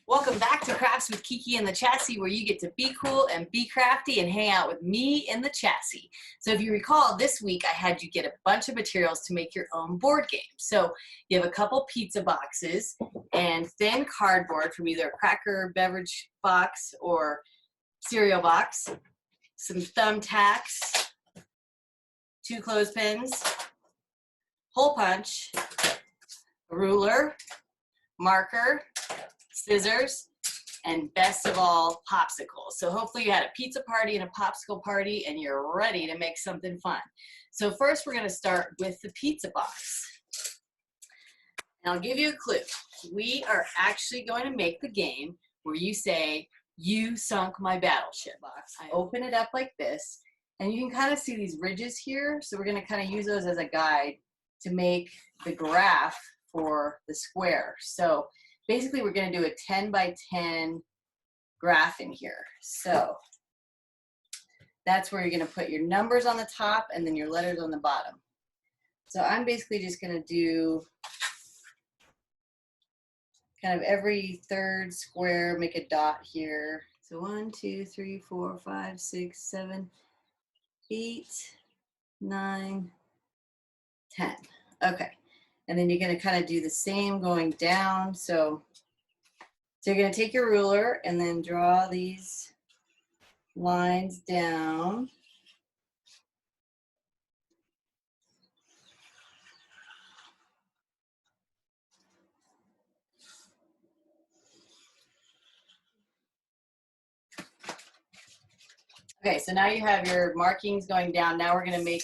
Welcome back to Crafts with Kiki and the Chassis, where you get to be cool and be crafty and hang out with me in the chassis. So if you recall, this week I had you get a bunch of materials to make your own board game. So you have a couple pizza boxes and thin cardboard from either a cracker beverage box or cereal box, some thumbtacks, 2 clothespins, hole punch, a ruler, marker, scissors, and best of all, popsicles. So hopefully you had a pizza party and a popsicle party and you're ready to make something fun. So first we're going to start with the pizza box. And I'll give you a clue. We are actually going to make the game where you say, "You sunk my battleship." Box. I open it up like this, and you can kind of see these ridges here. So we're going to kind of use those as a guide to make the graph for the square. So basically we're going to do a 10 by 10 graph in here. So that's where you're going to put your numbers on the top and then your letters on the bottom. So I'm basically just going to do kind of every third square, make a dot here. So 1, 2, 3, 4, 5, 6, 7, 8, 9, 10. Okay. And then you're going to kind of do the same going down. So you're going to take your ruler and then draw these lines down. Okay, so now you have your markings going down. Now we're going to make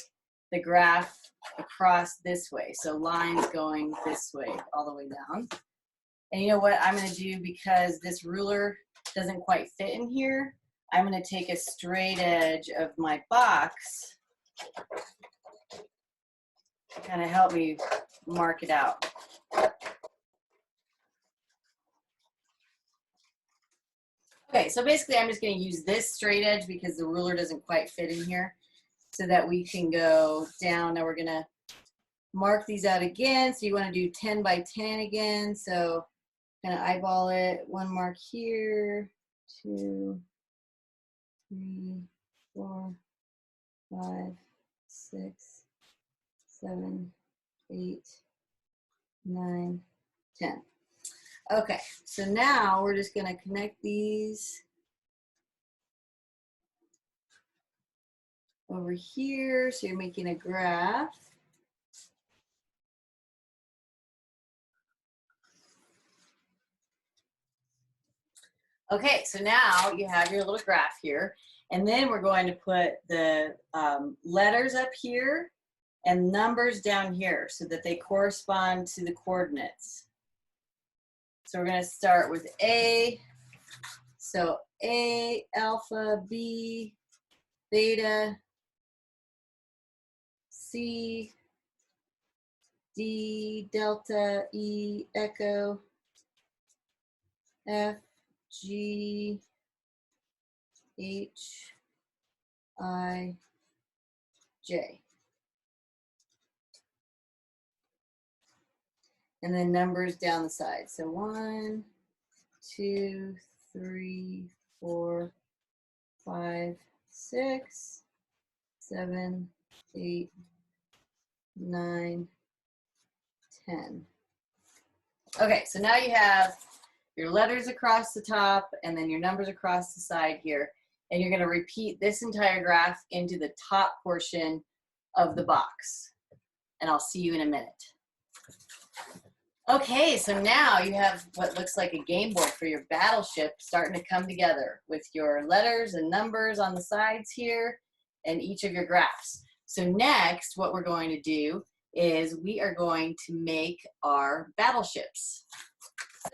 the graph across this way. So lines going this way, all the way down. And you know what I'm going to do, because this ruler doesn't quite fit in here, I'm going to take a straight edge of my box to kind of help me mark it out. Okay, so basically I'm just going to use this straight edge because the ruler doesn't quite fit in here, so that we can go down. Now we're going to mark these out again. So you want to do 10 by 10 again. So kind of eyeball it. 1 mark here, 2, 3, 4, 5, 6, 7, 8, 9, 10. Okay, so now we're just going to connect these over here. So you're making a graph. Okay, so now you have your little graph here, and then we're going to put the letters up here and numbers down here so that they correspond to the coordinates. So we're going to start with A. So A, alpha, B, beta, C, D, delta, E, echo, F, G, H, I, J. And then numbers down the side. So 1, 2, 3, 4, 5, 6, 7, 8, 9, 10. Okay, so now you have your letters across the top and then your numbers across the side here. And you're going to repeat this entire graph into the top portion of the box. And I'll see you in a minute. Okay, so now you have what looks like a game board for your battleship starting to come together with your letters and numbers on the sides here and each of your graphs. So next, what we're going to do is we are going to make our battleships.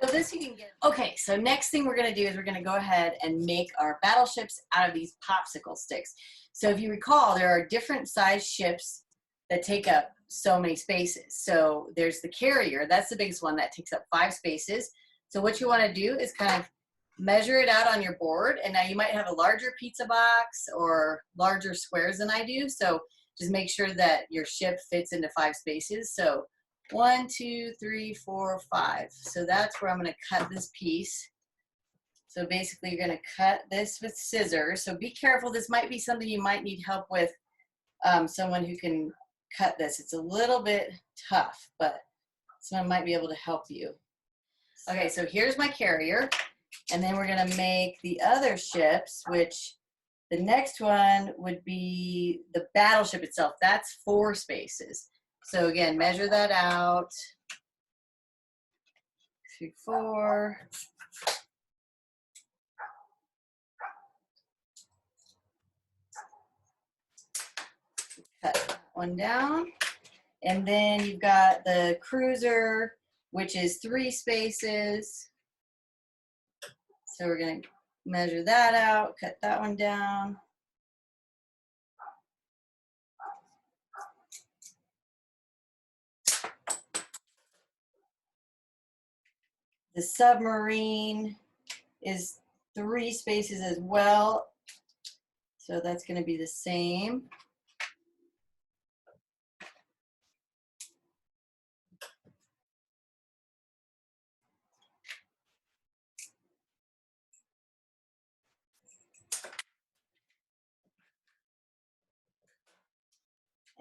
So this you can get. Okay, so next thing we're going to do is we're going to go ahead and make our battleships out of these popsicle sticks. So if you recall, there are different size ships that take up so many spaces. So there's the carrier, that's the biggest one, that takes up 5 spaces. So what you want to do is kind of measure it out on your board, and now you might have a larger pizza box or larger squares than I do, so just make sure that your ship fits into 5 spaces. So 1, 2, 3, 4, 5. So that's where I'm going to cut this piece. So basically you're going to cut this with scissors. So be careful. This might be something you might need help with, someone who can cut this. It's a little bit tough, but someone might be able to help you. Okay, so here's my carrier. And then we're going to make the other ships, which the next one would be the battleship itself. That's 4 spaces. So again, measure that out. 3, 4. Cut that one down. And then you've got the cruiser, which is 3 spaces. So we're going to measure that out, cut that one down. The submarine is 3 spaces as well. So that's going to be the same.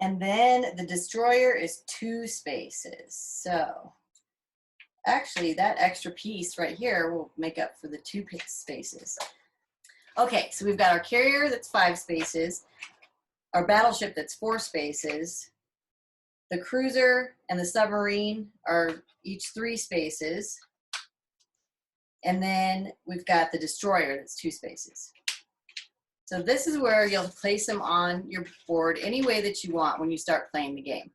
And then the destroyer is 2 spaces. So actually that extra piece right here will make up for the 2 spaces. Okay, so we've got our carrier that's 5 spaces, our battleship that's 4 spaces, the cruiser and the submarine are each 3 spaces, and then we've got the destroyer that's 2 spaces. So this is where you'll place them on your board any way that you want when you start playing the game.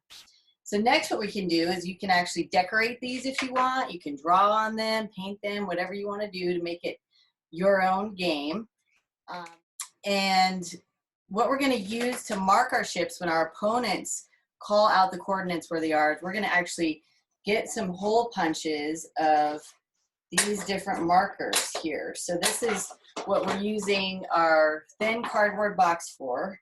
So next what we can do is you can actually decorate these if you want. You can draw on them, paint them, whatever you want to do to make it your own game. And what we're going to use to mark our ships when our opponents call out the coordinates where they are, we're going to actually get some hole punches of these different markers here. So this is what we're using our thin cardboard box for.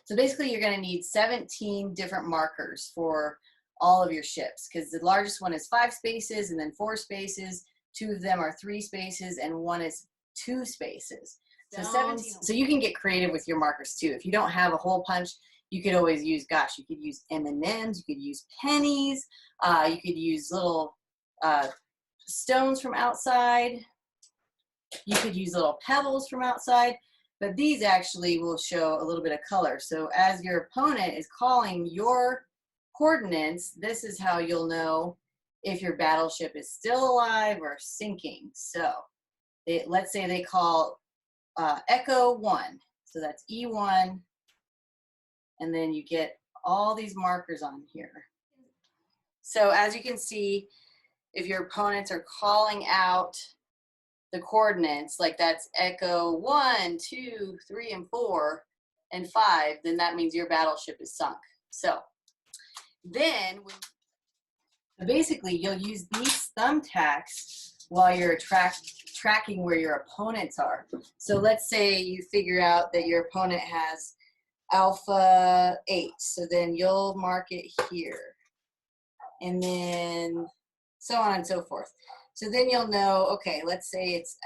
So basically you're going to need 17 different markers for all of your ships, because the largest one is 5 spaces and then 4 spaces, 2 of them are 3 spaces, and 1 is 2 spaces. So 17. So you can get creative with your markers too. If you don't have a hole punch, you could always use, gosh, you could use M&Ms, you could use pennies, you could use little stones from outside, you could use little pebbles from outside, but these actually will show a little bit of color. So as your opponent is calling your coordinates, this is how you'll know if your battleship is still alive or sinking. So let's say they call Echo 1, so that's E1, and then you get all these markers on here. So as you can see, if your opponents are calling out the coordinates, like that's Echo 1, 2, 3, and 4, and 5, then that means your battleship is sunk. So then, basically, you'll use these thumbtacks while you're tracking where your opponents are. So let's say you figure out that your opponent has Alpha 8, so then you'll mark it here, and then so on and so forth. So then you'll know, okay, let's say it's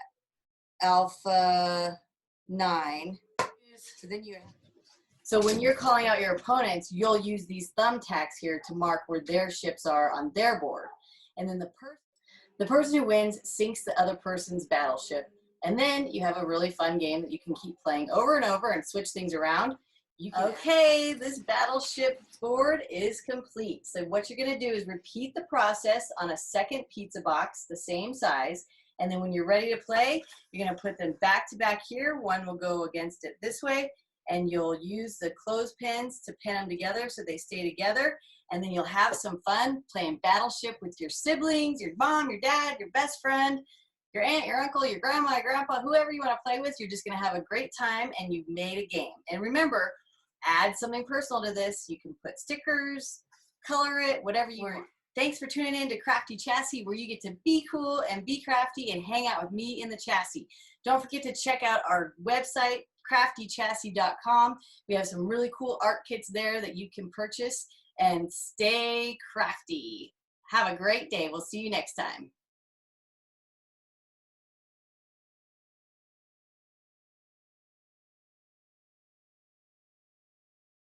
Alpha 9. So when you're calling out your opponents, you'll use these thumbtacks here to mark where their ships are on their board. And then the person who wins sinks the other person's battleship. And then you have a really fun game that you can keep playing over and over and switch things around. Okay, this battleship board is complete. So what you're going to do is repeat the process on a second pizza box, the same size. And then when you're ready to play, you're going to put them back to back here. One will go against it this way, and you'll use the clothespins to pin them together so they stay together. And then you'll have some fun playing Battleship with your siblings, your mom, your dad, your best friend, your aunt, your uncle, your grandma, your grandpa, whoever you want to play with. You're just going to have a great time, and you've made a game. And remember, add something personal to this. You can put stickers, color it, whatever you want. Thanks for tuning in to Crafty Chassis, where you get to be cool and be crafty and hang out with me in the chassis. Don't forget to check out our website, CraftyChassis.com. We have some really cool art kits there that you can purchase. and stay crafty. Have a great day. We'll see you next time.